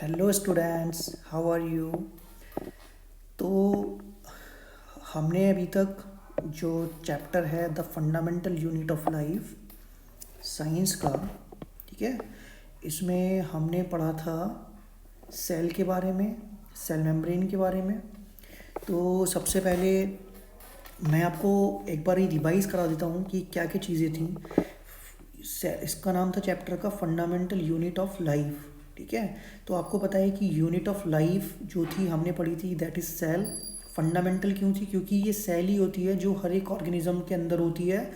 Hello students, how are you. तो हमने अभी तक जो चैप्टर है the fundamental unit of life science का, ठीक है, इसमें हमने पढ़ा था सेल के बारे में, सेल मेम्ब्रेन के बारे में। तो सबसे पहले मैं आपको एक बार ही रिवाइज़ करा देता हूँ कि क्या क्या चीज़ें थी। इसका नाम था चैप्टर का फंडामेंटल यूनिट ऑफ लाइफ, ठीक है। तो आपको पता है कि यूनिट ऑफ लाइफ जो थी हमने पढ़ी थी दैट इज़ सेल। फंडामेंटल क्यों थी? क्योंकि ये सेल ही होती है जो हर एक ऑर्गेनिज्म के अंदर होती है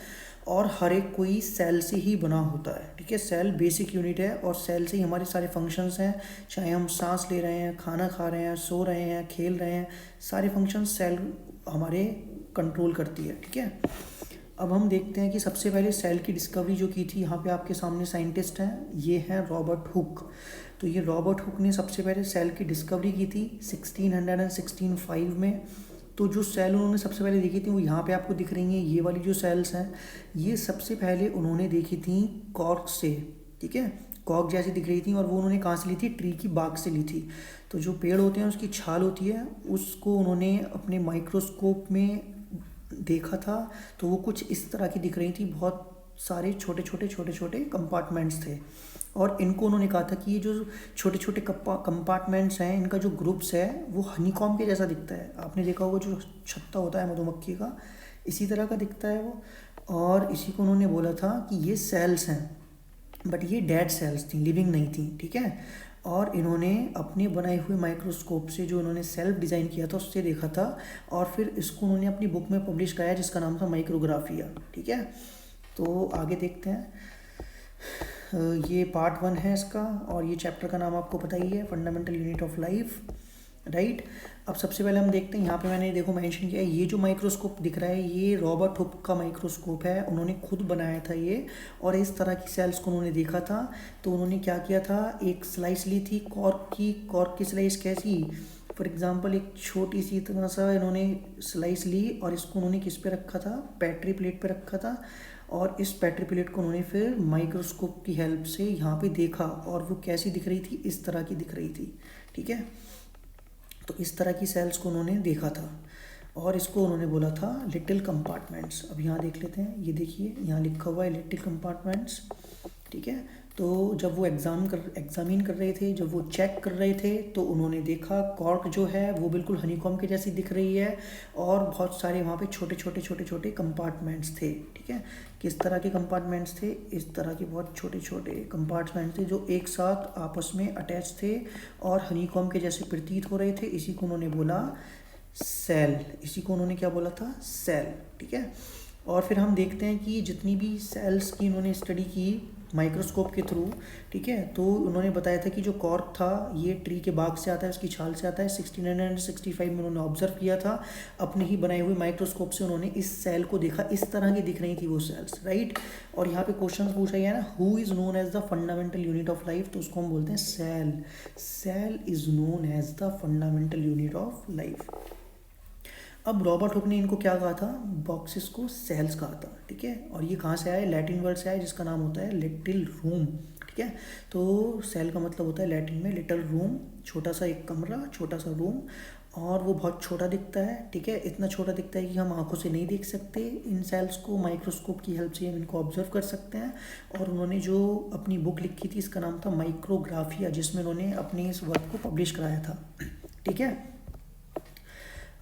और हर एक कोई सेल से ही बना होता है, ठीक है। सेल बेसिक यूनिट है और सेल से ही हमारे सारे फंक्शंस हैं। चाहे हम सांस ले रहे हैं, खाना खा रहे हैं, सो रहे हैं, खेल रहे हैं, सारे फंक्शंस सेल हमारे कंट्रोल करती है, ठीक है। अब हम देखते हैं कि सबसे पहले सेल की डिस्कवरी जो की थी, यहाँ पे आपके सामने साइंटिस्ट हैं, ये हैं रॉबर्ट हुक। तो ये रॉबर्ट हुक ने सबसे पहले सेल की डिस्कवरी की थी 1605 में। तो जो सेल उन्होंने सबसे पहले देखी थी वो यहाँ पे आपको दिख रही हैं, ये वाली जो सेल्स हैं ये सबसे पहले उन्होंने देखी थी कॉर्क से, ठीक है। कॉर्क जैसी दिख रही थी और वो उन्होंने कहाँ से ली थी? ट्री की बाग से ली थी। तो जो पेड़ होते हैं उसकी छाल होती है, उसको उन्होंने अपने माइक्रोस्कोप में देखा था। तो वो कुछ इस तरह की दिख रही थी, बहुत सारे छोटे छोटे कंपार्टमेंट्स थे। और इनको उन्होंने कहा था कि ये जो छोटे छोटे कंपार्टमेंट्स हैं, इनका जो ग्रुप्स है वो हनीकॉम्ब के जैसा दिखता है। आपने देखा होगा जो छत्ता होता है मधुमक्खी का, इसी तरह का दिखता है वो। और इसी को उन्होंने बोला था कि ये सेल्स हैं, बट ये डेड सेल्स थी, लिविंग नहीं थी, ठीक है। और इन्होंने अपने बनाए हुए माइक्रोस्कोप से जो इन्होंने सेल्फ डिज़ाइन किया था उससे देखा था और फिर इसको उन्होंने अपनी बुक में पब्लिश कराया जिसका नाम था माइक्रोग्राफिया, ठीक है। तो आगे देखते हैं। ये पार्ट 1 है इसका और ये चैप्टर का नाम आपको पता ही है, fundamental unit of life, right. अब सबसे पहले हम देखते हैं, यहाँ पे मैंने देखो मेंशन किया है, ये जो माइक्रोस्कोप दिख रहा है ये रॉबर्ट हुक का माइक्रोस्कोप है, उन्होंने खुद बनाया था ये। और इस तरह की सेल्स को उन्होंने देखा था। तो उन्होंने क्या किया था, एक स्लाइस ली थी कॉर्क की स्लाइस कैसी, फॉर एग्जांपल एक छोटी सी इतना सा इन्होंने स्लाइस ली और इसको उन्होंने किस पे रखा था? पेट्री प्लेट पे रखा था। और इस पेट्री प्लेट को उन्होंने फिर माइक्रोस्कोप की हेल्प से यहाँ पे देखा और वो कैसी दिख रही थी? इस तरह की दिख रही थी, ठीक है। तो इस तरह की सेल्स को उन्होंने देखा था और इसको उन्होंने बोला था लिटिल कंपार्टमेंट्स। अब यहाँ देख लेते हैं, ये देखिए यहाँ लिखा हुआ है लिटिल कंपार्टमेंट्स, ठीक है। तो जब वो एग्जामिन कर रहे थे, जब वो चेक कर रहे थे, तो उन्होंने देखा कॉर्क जो है वो बिल्कुल हनीकॉम्ब के जैसी दिख रही है और बहुत सारे वहाँ पे छोटे छोटे कंपार्टमेंट्स थे, ठीक है। किस तरह के कंपार्टमेंट्स थे? इस तरह के बहुत छोटे छोटे कंपार्टमेंट्स थे जो एक साथ आपस में अटैच थे और हनीकॉम्ब के जैसे प्रतीत हो रहे थे। इसी को उन्होंने बोला सेल, इसी को उन्होंने क्या बोला था? सेल, ठीक है। और फिर हम देखते हैं कि जितनी भी सेल्स की इन्होंने स्टडी की माइक्रोस्कोप के थ्रू, ठीक है, तो उन्होंने बताया था कि जो कॉर्क था ये ट्री के बाग से आता है, उसकी छाल से आता है। 1665 में उन्होंने ऑब्जर्व किया था, अपने ही बनाए हुए माइक्रोस्कोप से उन्होंने इस सेल को देखा, इस तरह की दिख रही थी वो सेल्स, राइट। और यहाँ पे क्वेश्चन पूछा गया ना, who is known as the fundamental unit of life, तो उसको हम बोलते हैं cell. Cell is known as the fundamental unit of life. अब रॉबर्ट हुक ने इनको क्या कहा था? बॉक्सेस को सेल्स कहा था, ठीक है। और ये कहाँ से आया? लैटिन वर्ड से आया जिसका नाम होता है लिटिल रूम, ठीक है। तो सेल का मतलब होता है लैटिन में लिटिल रूम, छोटा सा एक कमरा, छोटा सा रूम। और वो बहुत छोटा दिखता है, ठीक है, इतना छोटा दिखता है कि हम आंखों से नहीं देख सकते इन सेल्स को, माइक्रोस्कोप की हेल्प से हम इनको ऑब्जर्व कर सकते हैं। और उन्होंने जो अपनी बुक लिखी थी इसका नाम था माइक्रोग्राफिया, जिसमें उन्होंने अपने इस वर्क को पब्लिश कराया था, ठीक है।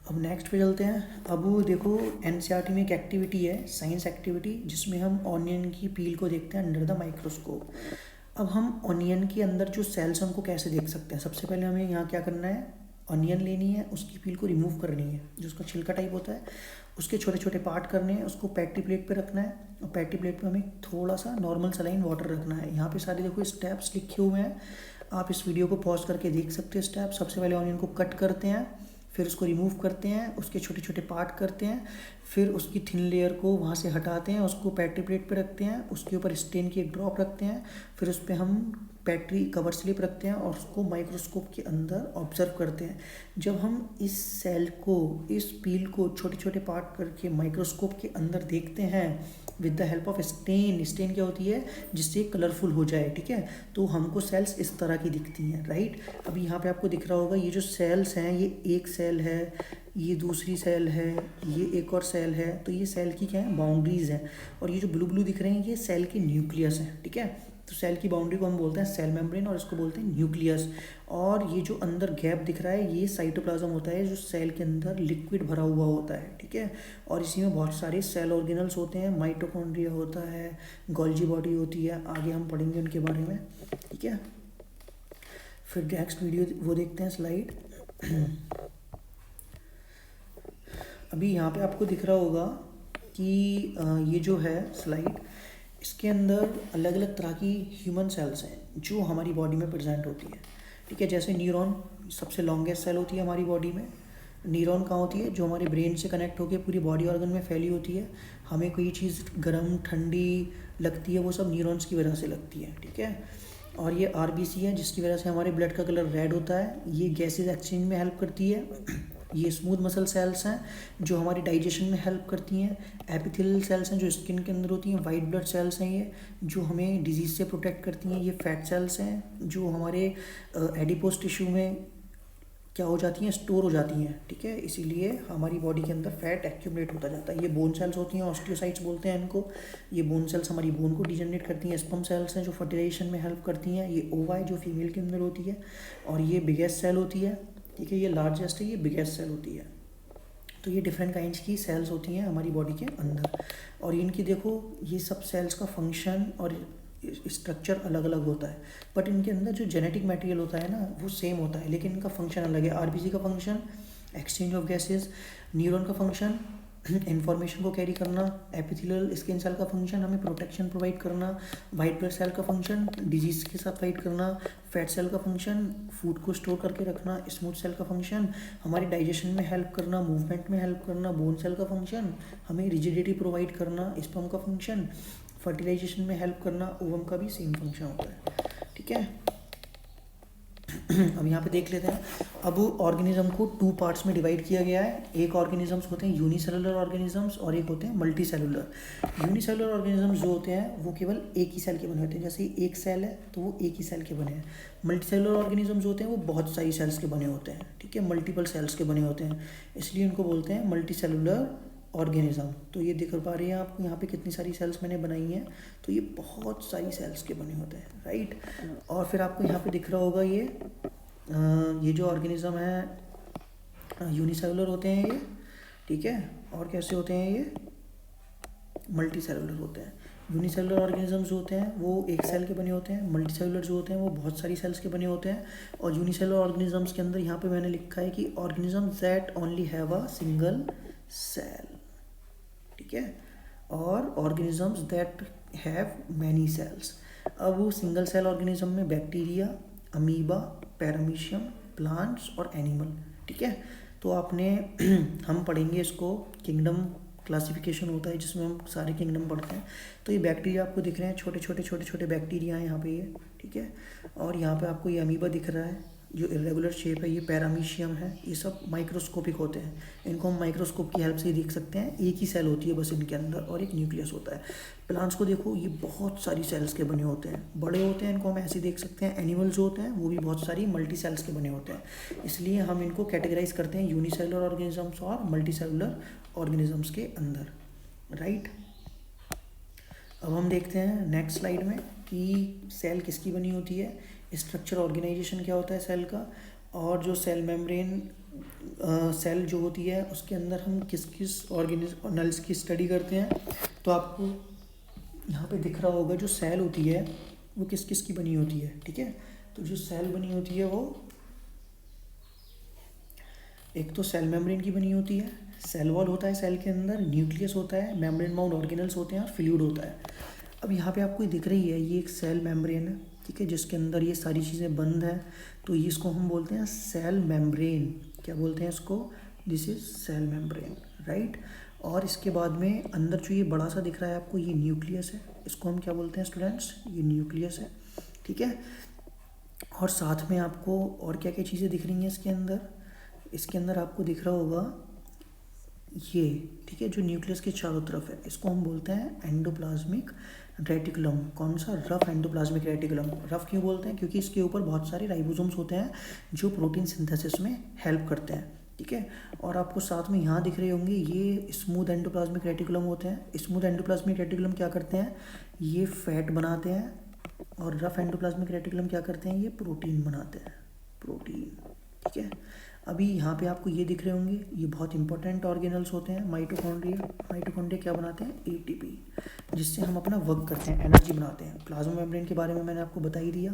अब नेक्स्ट पे चलते हैं। अब वो देखो एनसीईआरटी में एक एक्टिविटी है, साइंस एक्टिविटी, जिसमें हम ऑनियन की पील को देखते हैं अंडर द माइक्रोस्कोप। अब हम ऑनियन के अंदर जो सेल्स हैं उनको कैसे देख सकते हैं? सबसे पहले हमें यहाँ क्या करना है, ऑनियन लेनी है, उसकी पील को रिमूव करनी है, जो उसका छिलका टाइप होता है, उसके छोटे छोटे पार्ट करने हैं, उसको पैटी प्लेट पे रखना है और पैटी प्लेट पे हमें थोड़ा सा नॉर्मल सलाइन वाटर रखना है। यहाँ पे सारे देखो स्टेप्स लिखे हुए हैं, आप इस वीडियो को पॉज करके देख सकते हैं स्टेप। सबसे पहले ऑनियन को कट करते हैं, फिर उसको रिमूव करते हैं, उसके छोटे छोटे पार्ट करते हैं, फिर उसकी थिन लेयर को वहाँ से हटाते हैं, उसको पैट्री प्लेट पे रखते हैं, उसके ऊपर स्टेन की एक ड्रॉप रखते हैं, फिर उस पर हम पैट्री कवर स्लिप रखते हैं और उसको माइक्रोस्कोप के अंदर ऑब्जर्व करते हैं। जब हम इस सेल को, इस पील को छोटे छोटे पार्ट करके माइक्रोस्कोप के अंदर देखते हैं with the help of stain. Stain क्या होती है, जिससे कलरफुल हो जाए, ठीक है। तो हमको सेल्स इस तरह की दिखती हैं, राइट। अभी यहाँ पे आपको दिख रहा होगा ये जो सेल्स हैं, ये एक सेल है, ये दूसरी सेल है, ये एक और सेल है। तो ये सेल की क्या है, बाउंड्रीज हैं। और ये जो ब्लू ब्लू दिख रहे हैं, ये सेल के न्यूक्लियस हैं, ठीक है। तो सेल की बाउंड्री को हम बोलते हैं सेल मेम्ब्रेन और इसको बोलते हैं न्यूक्लियस। और ये जो अंदर गैप दिख रहा है, ये साइटोप्लाज्म होता है, जो सेल के अंदर लिक्विड भरा हुआ होता है, ठीक है। और इसी में बहुत सारे सेल ऑर्गेनल्स होते हैं, माइटोकॉन्ड्रिया होता है, गोल्जी बॉडी होती है, आगे हम पढ़ेंगे उनके बारे में, ठीक है। फिर नेक्स्ट वीडियो वो देखते हैं, स्लाइड। अभी यहाँ पे आपको दिख रहा होगा कि ये जो है स्लाइड, इसके अंदर अलग अलग तरह की ह्यूमन सेल्स हैं जो हमारी बॉडी में प्रेजेंट होती है, ठीक है। जैसे न्यूरॉन सबसे लॉन्गेस्ट सेल होती है हमारी बॉडी में। न्यूरॉन कहाँ होती है, जो हमारे ब्रेन से कनेक्ट होकर पूरी बॉडी ऑर्गन में फैली होती है। हमें कोई चीज़ गर्म ठंडी लगती है, वो सब न्यूरॉन्स की वजह से लगती है, ठीक है। और ये आरबीसी है, जिसकी वजह से हमारे ब्लड का कलर रेड होता है। ये गैसेज एक्सचेंज में हेल्प करती है। ये स्मूथ मसल सेल्स हैं जो हमारी डाइजेशन में हेल्प करती हैं। एपिथेलियल सेल्स हैं जो स्किन के अंदर होती हैं। वाइट ब्लड सेल्स हैं ये, जो हमें डिजीज़ से प्रोटेक्ट करती हैं। ये फैट सेल्स हैं जो हमारे एडिपोज टिश्यू में क्या हो जाती हैं, स्टोर हो जाती हैं, ठीक है। इसीलिए हमारी बॉडी के अंदर फैट एक्यूमुलेट होता जाता है। ये बोन सेल्स होती हैं, ऑस्टियोसाइट्स बोलते हैं इनको। ये बोन सेल्स हमारी बोन को डिजनरेट करती हैं। स्पर्म सेल्स हैं जो फर्टिलाइजेशन में हेल्प करती हैं। ये ओवा है जो फीमेल के अंदर होती है। और ये बिगेस्ट सेल होती है, ठीक है। ये लार्जेस्ट है, ये बिगेस्ट सेल होती है। तो ये डिफरेंट काइंड्स की सेल्स होती हैं हमारी बॉडी के अंदर। और इनकी देखो, ये सब सेल्स का फंक्शन और स्ट्रक्चर अलग अलग होता है, बट इनके अंदर जो जेनेटिक मटेरियल होता है ना, वो सेम होता है, लेकिन इनका फंक्शन अलग है। आरबीसी का function exchange of gases, neuron का फंक्शन इंफॉर्मेशन को कैरी करना, एपिथेलियल स्किन सेल का फंक्शन हमें प्रोटेक्शन प्रोवाइड करना, वाइट ब्लड सेल का फंक्शन डिजीज के साथ फाइट करना, फैट सेल का फंक्शन फूड को स्टोर करके रखना, स्मूथ सेल का फंक्शन हमारी डाइजेशन में हेल्प करना, मूवमेंट में हेल्प करना, बोन सेल का फंक्शन हमें रिजिडिटी प्रोवाइड करना, स्पर्म का फंक्शन फर्टिलाइजेशन में हेल्प करना, ओवम का भी सेम फंक्शन होता है, ठीक है। अब यहाँ पे देख लेते हैं। अब ऑर्गेनिज्म को 2 पार्ट्स में डिवाइड किया गया है। एक ऑर्गेनिजम्स होते हैं यूनिसेलुलर ऑर्गेनिजम्स और एक होते हैं मल्टीसेलुलर। यूनिसेलुलर ऑर्गेनिजम्स जो होते हैं वो केवल एक ही सेल के बने होते हैं, जैसे एक सेल है तो वो एक ही सेल के बने हैं। मल्टीसेलुलर ऑर्गेनिजम्स होते हैं वो बहुत सारी सेल्स के बने होते हैं, ठीक है, मल्टीपल सेल्स के बने होते हैं, इसलिए उनको बोलते हैं मल्टीसेलुलर ऑर्गेनिज्म। तो ये दिख पा रही है आपको यहाँ पे कितनी सारी सेल्स मैंने बनाई हैं, तो ये बहुत सारी सेल्स के बने होते हैं, राइट। और फिर आपको यहाँ पे दिख रहा होगा ये जो ऑर्गेनिज्म है यूनिसेलुलर होते हैं ये, ठीक है। और कैसे होते हैं ये, मल्टी सेलुलर होते हैं। यूनिसेलुलर ऑर्गेनिजम्स होते हैं वो एक सेल के बने होते हैं, मल्टी सेलुलर जो होते हैं वो बहुत सारी सेल्स के बने होते हैं। और यूनिसेलुलर ऑर्गेनिजम्स के अंदर यहाँ पे मैंने लिखा है कि organisms that only have a single cell, ठीक है, और organisms that have many cells. अब वो सिंगल सेल ऑर्गेनिज्म में बैक्टीरिया, अमीबा, पैरामीशियम, प्लांट्स और एनिमल, ठीक है। तो आपने हम पढ़ेंगे इसको, किंगडम क्लासिफिकेशन होता है जिसमें हम सारे किंगडम पढ़ते हैं। तो ये बैक्टीरिया आपको दिख रहे हैं, छोटे छोटे बैक्टीरिया हैं यहाँ पे ये, ठीक है। और यहाँ पे आपको ये अमीबा दिख रहा है जो इरेगुलर शेप है, ये पैरामीशियम है। ये सब माइक्रोस्कोपिक होते हैं, इनको हम माइक्रोस्कोप की हेल्प से देख सकते हैं। एक ही सेल होती है बस इनके अंदर और एक न्यूक्लियस होता है। प्लांट्स को देखो, ये बहुत सारी सेल्स के बने होते हैं, बड़े होते हैं, इनको हम ऐसे देख सकते हैं। एनिमल्स जो होते हैं वो भी बहुत सारी मल्टी सेल्स के बने होते हैं, इसलिए हम इनको कैटेगराइज करते हैं यूनिसेलुलर ऑर्गेनिजम्स और मल्टी सेलुलर ऑर्गेनिजम्स के अंदर, राइट। अब हम देखते हैं नेक्स्ट स्लाइड में कि सेल किसकी बनी होती है, स्ट्रक्चर ऑर्गेनाइजेशन क्या होता है सेल का, और जो सेल मेम्ब्रेन सेल जो होती है उसके अंदर हम किस किस ऑर्गेनल्स की स्टडी करते हैं। तो आपको यहाँ पे दिख रहा होगा जो सेल होती है वो किस किस की बनी होती है, ठीक है। तो जो सेल बनी होती है वो एक तो सेल मेम्ब्रेन की बनी होती है, सेल वॉल होता है सेल के अंदर, न्यूक्लियस होता है, मेम्ब्रेन बाउंड ऑर्गेनल्स होते हैं और फ्लूइड होता है। अब यहाँ पे आपको दिख रही है ये एक सेल मेम्ब्रेन है, ठीक है, जिसके अंदर ये सारी चीज़ें बंद हैं। तो ये इसको हम बोलते हैं सेल मेम्ब्रेन। क्या बोलते हैं इसको, this is cell membrane, right. और इसके बाद में अंदर जो ये बड़ा सा दिख रहा है आपको, ये न्यूक्लियस है, इसको हम क्या बोलते हैं स्टूडेंट्स, ये न्यूक्लियस है, ठीक है। और साथ में आपको और क्या क्या चीज़ें दिख रही हैं इसके अंदर, इसके अंदर आपको दिख रहा होगा ये, ठीक है, जो न्यूक्लियस के चारों तरफ है, इसको हम बोलते हैं एंडोप्लाज्मिक रेटिकुलम। कौन सा? Rough endoplasmic reticulum. रफ क्यों बोलते हैं? क्योंकि इसके ऊपर बहुत सारे राइबोसोम्स होते हैं जो प्रोटीन सिंथेसिस में हेल्प करते हैं, ठीक है। और आपको साथ में यहाँ दिख रहे होंगे ये स्मूथ एंडोप्लाज्मिक रेटिकुलम होते हैं। स्मूथ एंडोप्लाज्मिक रेटिकुलम क्या करते हैं? ये फैट बनाते हैं। और रफ एंडोप्लाज्मिक रेटिकुलम क्या करते हैं? ये प्रोटीन बनाते हैं, प्रोटीन, ठीक है। अभी यहाँ पे आपको ये दिख रहे होंगे, ये बहुत इंपॉर्टेंट ऑर्गेनल्स होते हैं, माइटोकॉन्ड्रिया। माइटोकॉन्ड्रिया क्या बनाते हैं? एटीपी, जिससे हम अपना वर्क करते हैं, एनर्जी बनाते हैं। प्लाज्मा मेम्ब्रेन के बारे में मैंने आपको बता ही दिया,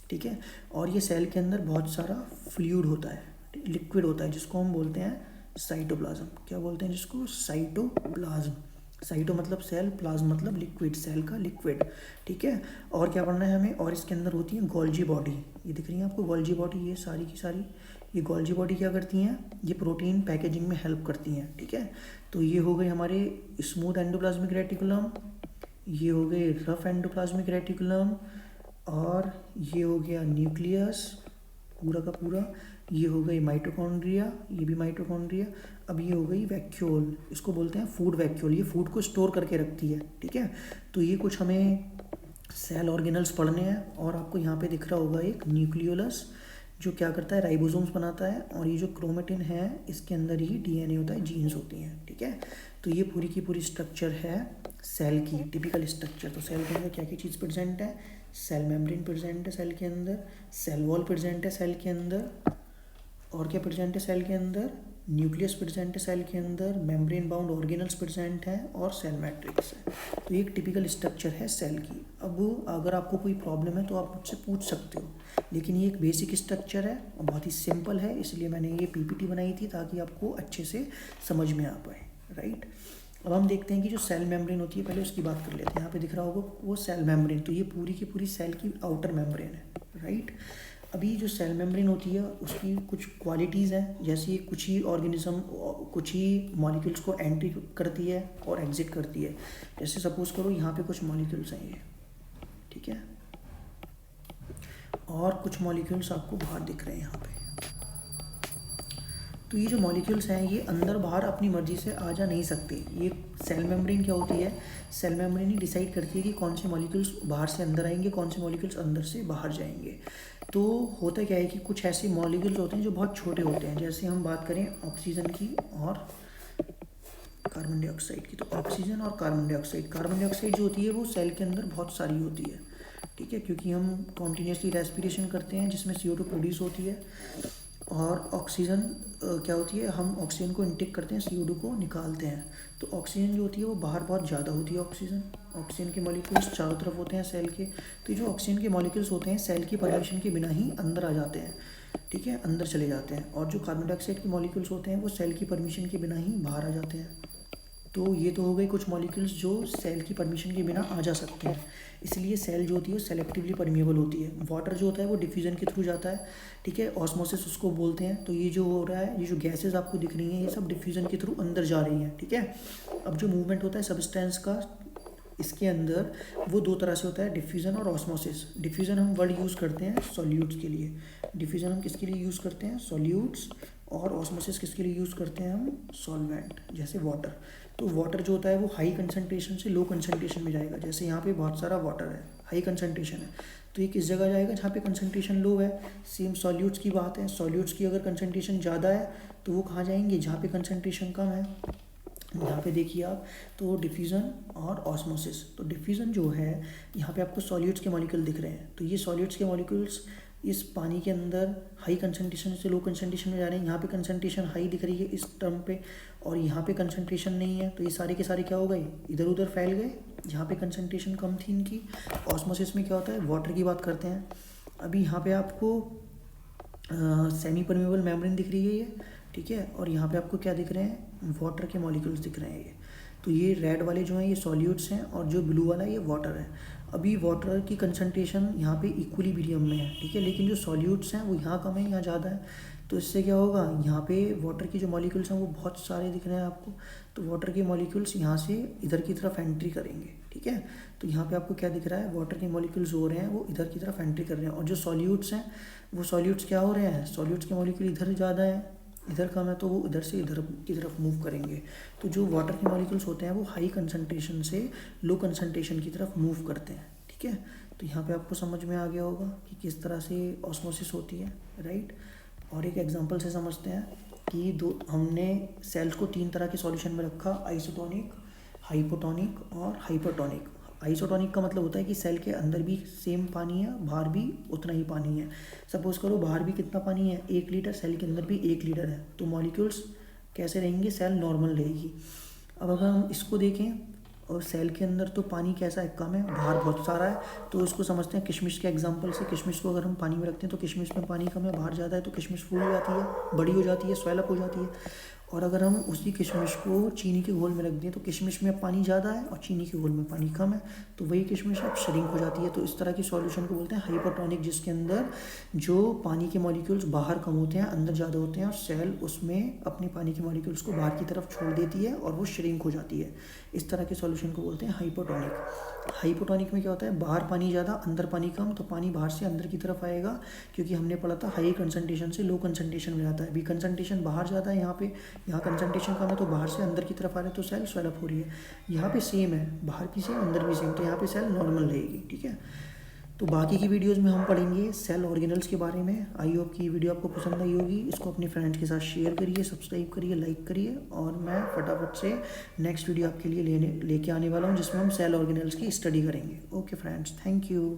ठीक है। और ये सेल के अंदर बहुत सारा फ्लूइड होता है, लिक्विड होता है, जिसको हम बोलते हैं साइटोप्लाज्म। क्या बोलते हैं जिसको? साइटोप्लाज्म। साइटो मतलब सेल, प्लाज्म मतलब लिक्विड, सेल का लिक्विड, ठीक है। और क्या पढ़ना है हमें? और इसके अंदर होती है गोल्जी बॉडी। ये दिख रही है आपको गोल्जी बॉडी, ये सारी की सारी ये गोल्जी बॉडी क्या करती हैं? ये प्रोटीन पैकेजिंग में हेल्प करती हैं, ठीक है। तो ये हो गए हमारे स्मूथ एंडोप्लाज्मिक रेटिकुलम, ये हो गए रफ एंडोप्लाज्मिक रेटिकुलम, और ये हो गया न्यूक्लियस पूरा का पूरा, ये हो गई माइटोकॉन्ड्रिया, ये भी माइटोकॉन्ड्रिया। अब ये हो गई वैक्यूल, इसको बोलते हैं फूड वैक्यूल, ये फूड को स्टोर करके रखती है, ठीक है। तो ये कुछ हमें सेल ऑर्गेनल्स पढ़ने हैं। और आपको यहाँ पे दिख रहा होगा एक न्यूक्लियोलस, जो क्या करता है? राइबोसोम्स बनाता है। और ये जो क्रोमेटिन है, इसके अंदर ही डीएनए होता है, जीन्स होती हैं, ठीक है। तो ये पूरी की पूरी स्ट्रक्चर है सेल की, टिपिकल स्ट्रक्चर। तो सेल के अंदर क्या क्या चीज़ प्रेजेंट है? सेल मेम्ब्रेन प्रेजेंट है सेल के अंदर, सेल वॉल प्रेजेंट है सेल के अंदर, और क्या प्रेजेंट है सेल के अंदर? न्यूक्लियस प्रेजेंट है सेल के अंदर, मेम्ब्रेन बाउंड ऑर्गेनल्स प्रेजेंट हैं, और सेल मैट्रिक्स है। तो ये एक टिपिकल स्ट्रक्चर है सेल की। अब अगर आपको कोई प्रॉब्लम है तो आप मुझसे पूछ सकते हो, लेकिन ये एक बेसिक स्ट्रक्चर है और बहुत ही सिंपल है, इसलिए मैंने ये पीपीटी बनाई थी ताकि आपको अच्छे से समझ में आ पाए, राइट। अब हम देखते हैं कि जो सेल मेम्ब्रेन होती है, पहले उसकी बात कर लेते हैं। यहाँ पे दिख रहा होगा वो सेल मेम्ब्रेन, तो ये पूरी की पूरी सेल की आउटर मेम्ब्रेन है, राइट। अभी जो सेल मेम्ब्रेन होती है उसकी कुछ क्वालिटीज़ हैं, जैसे ये कुछ ही ऑर्गेनिज्म कुछ ही मॉलिक्यूल्स को एंट्री करती है और एग्जिट करती है। जैसे सपोज करो यहाँ पे कुछ मॉलिक्यूल्स हैं ये, ठीक है, और कुछ मॉलिक्यूल्स आपको बाहर दिख रहे हैं यहाँ पे। तो ये जो मॉलिक्यूल्स हैं ये अंदर बाहर अपनी मर्जी से आ जा नहीं सकते। ये सेल मेम्ब्रेन क्या होती है? सेल मेम्ब्रेन ही डिसाइड करती है कि कौन से मॉलिक्यूल्स बाहर से अंदर आएंगे, कौन से मॉलिक्यूल्स अंदर से बाहर जाएंगे। तो होता क्या है कि कुछ ऐसे मॉलिक्यूल्स होते हैं जो बहुत छोटे होते हैं। जैसे हम बात करें ऑक्सीजन की और कार्बन डाइऑक्साइड की, तो ऑक्सीजन और कार्बन डाइऑक्साइड, कार्बन डाइऑक्साइड जो होती है वो सेल के अंदर बहुत सारी होती है, ठीक है, क्योंकि हम कॉन्टीन्यूसली रेस्पिरेशन करते हैं जिसमें CO2 प्रोड्यूस होती है। और ऑक्सीजन क्या होती है? हम ऑक्सीजन को इनटेक करते हैं, CO2 को निकालते हैं। तो ऑक्सीजन जो होती है वो बाहर बहुत ज़्यादा होती है। ऑक्सीजन के मॉलिक्यूल्स चारों तरफ होते हैं सेल के। तो जो ऑक्सीजन के मॉलिक्यूल्स होते हैं सेल की परमिशन के बिना ही अंदर आ जाते हैं, ठीक है, अंदर चले जाते हैं। और जो कार्बन डाइऑक्साइड के मॉलिक्यूल्स होते हैं वो सेल की परमिशन के बिना ही बाहर आ जाते हैं। तो ये तो हो गई कुछ मॉलिक्यूल्स जो सेल की परमिशन के बिना आ जा सकते हैं, इसलिए सेल जो होती है वो सेलेक्टिवली परमिएबल होती है। वाटर जो होता है वो डिफ्यूजन के थ्रू जाता है, ठीक है, ऑस्मोसिस उसको बोलते हैं। तो ये जो हो रहा है, ये जो गैसेस आपको दिख रही हैं ये सब डिफ्यूजन के थ्रू अंदर जा रही हैं, ठीक है। अब जो मूवमेंट होता है सब्सटेंस का इसके अंदर, वो दो तरह से होता है, डिफ्यूजन और ऑस्मोसिस। डिफ्यूजन हम वर्ड यूज़ करते हैं सॉल्यूट्स के लिए, डिफ्यूजन हम किसके लिए यूज़ करते हैं? सॉल्यूट्स। और ऑस्मोसिस किसके लिए यूज़ करते हैं हम? सॉल्वेंट, जैसे वाटर। तो वाटर जो होता है वो हाई कंसनट्रेशन से लो कंसनट्रेशन में जाएगा। जैसे यहाँ पे बहुत सारा वाटर है, हाई कंसनट्रेशन है, तो ये किस जगह जाएगा? जहाँ पे कंसनट्रेशन लो है। सेम सॉल्यूट्स की बात है, सॉल्यूट्स की अगर कंसनट्रेशन ज़्यादा है तो वो कहाँ जाएंगे? जहाँ पे कंसनट्रेशन कम है। यहाँ पे देखिए आप, तो डिफ्यूज़न और ऑस्मोसिस। तो डिफ्यूज़न जो है, यहाँ पे आपको सॉल्यूट्स के मॉलिक्यूल दिख रहे हैं, तो ये सॉल्यूट्स के मॉलिक्यूल्स इस पानी के अंदर हाई कंसनट्रेशन से लो कंसनट्रेशन में जा रहे हैं। यहाँ पे कंसनट्रेशन हाई दिख रही है इस टर्म पे, और यहाँ पे कंसनट्रेशन नहीं है, तो ये सारे के सारे क्या हो गए? इधर उधर फैल गए, जहाँ पे कंसनट्रेशन कम थी इनकी। ऑस्मोसिस में क्या होता है? वाटर की बात करते हैं। अभी यहाँ पे आपको सेमी परमेबल मेम्ब्रेन दिख रही है ये, ठीक है, और यहाँ पे आपको क्या दिख रहे हैं? वाटर के मॉलिक्यूल्स दिख रहे हैं ये। तो ये रेड वाले जो हैं ये सॉल्यूट्स हैं, और जो ब्लू वाला है ये वाटर है। अभी वाटर की कंसनट्रेशन यहाँ पे इक्विलिब्रियम में है, ठीक है, लेकिन जो सॉल्यूट्स हैं वो यहाँ कम है, यहाँ ज़्यादा है। तो इससे क्या होगा? यहाँ पे वाटर की जो मॉलिक्यूल्स हैं वो बहुत सारे दिख रहे हैं आपको, तो वाटर के मॉलिक्यूल्स यहाँ से इधर की तरफ एंट्री करेंगे, ठीक है। तो यहाँ पे आपको क्या दिख रहा है? वाटर के मॉलिक्यूल्स हो रहे हैं वो इधर की तरफ एंट्री कर रहे हैं, और जो सॉल्यूट्स हैं वो सॉल्यूट्स क्या हो रहे हैं? सॉल्यूट्स के मॉलिक्यूल इधर ज़्यादा है, इधर कम है तो वो इधर से इधर की तरफ मूव करेंगे। तो जो वाटर के मॉलिक्यूल्स होते हैं वो हाई कंसनट्रेशन से लो कंसनट्रेशन की तरफ मूव करते हैं, ठीक है। तो यहाँ पे आपको समझ में आ गया होगा कि किस तरह से ऑस्मोसिस होती है, राइट। और एक एग्जांपल से समझते हैं कि हमने सेल्स को 3 तरह के सॉल्यूशन में रखा, आइसोटोनिक, हाइपोटोनिक और हाइपरटोनिक। आइसोटोनिक का मतलब होता है कि सेल के अंदर भी सेम पानी है, बाहर भी उतना ही पानी है। सपोज करो बाहर भी कितना पानी है, 1 लीटर, सेल के अंदर भी 1 लीटर है, तो मॉलिक्यूल्स कैसे रहेंगे, सेल नॉर्मल रहेगी। अब अगर हम इसको देखें और सेल के अंदर तो पानी कैसा है, कम है, बाहर बहुत सारा है, तो इसको समझते हैं किशमिश के एग्जांपल से। किशमिश को अगर हम पानी में रखते हैं तो किशमिश में पानी कम है, बाहर ज़्यादा है, तो किशमिश फूल जाती है, बड़ी हो जाती है, स्वेल अप हो जाती है। और अगर हम उसी किशमिश को चीनी के घोल में रख दें तो किशमिश में पानी ज़्यादा है और चीनी के घोल में पानी कम है, तो वही किशमिश अब श्रिंक हो जाती है। तो इस तरह की सॉल्यूशन को बोलते हैं हाइपरटोनिक, जिसके अंदर जो पानी के मॉलिक्यूल्स बाहर कम होते हैं, अंदर ज़्यादा होते हैं, और सेल उसमें अपने पानी के मॉलिक्यूल्स को बाहर की तरफ छोड़ देती है और वो श्रिंक हो जाती है। इस तरह के सॉल्यूशन को बोलते हैं हाइपोटोनिक। हाइपोटोनिक में क्या होता है, बाहर पानी ज़्यादा, अंदर पानी कम, तो पानी बाहर से अंदर की तरफ आएगा, क्योंकि हमने पढ़ा था हाई कंसनट्रेशन से लो कंसनट्रेशन में जाता है। अभी कंसनट्रेशन बाहर ज़्यादा है, यहाँ कंसनट्रेशन कम है, तो बाहर से अंदर की तरफ आ रहे हैं, तो सेल स्वेलअप हो रही है। यहाँ पे सेम है, बाहर भी सेम, अंदर भी सेम, तो यहाँ पे सेल नॉर्मल रहेगी, ठीक है। तो बाकी की वीडियोस में हम पढ़ेंगे सेल ऑर्गेनल्स के बारे में। आई होप कि वीडियो आपको पसंद आई होगी। इसको अपने फ्रेंड्स के साथ शेयर करिए, सब्सक्राइब करिए, लाइक करिए, और मैं फटाफट से नेक्स्ट वीडियो आपके लिए लेके आने वाला हूँ, जिसमें हम सेल ऑर्गेनल्स की स्टडी करेंगे। Okay friends, thank you.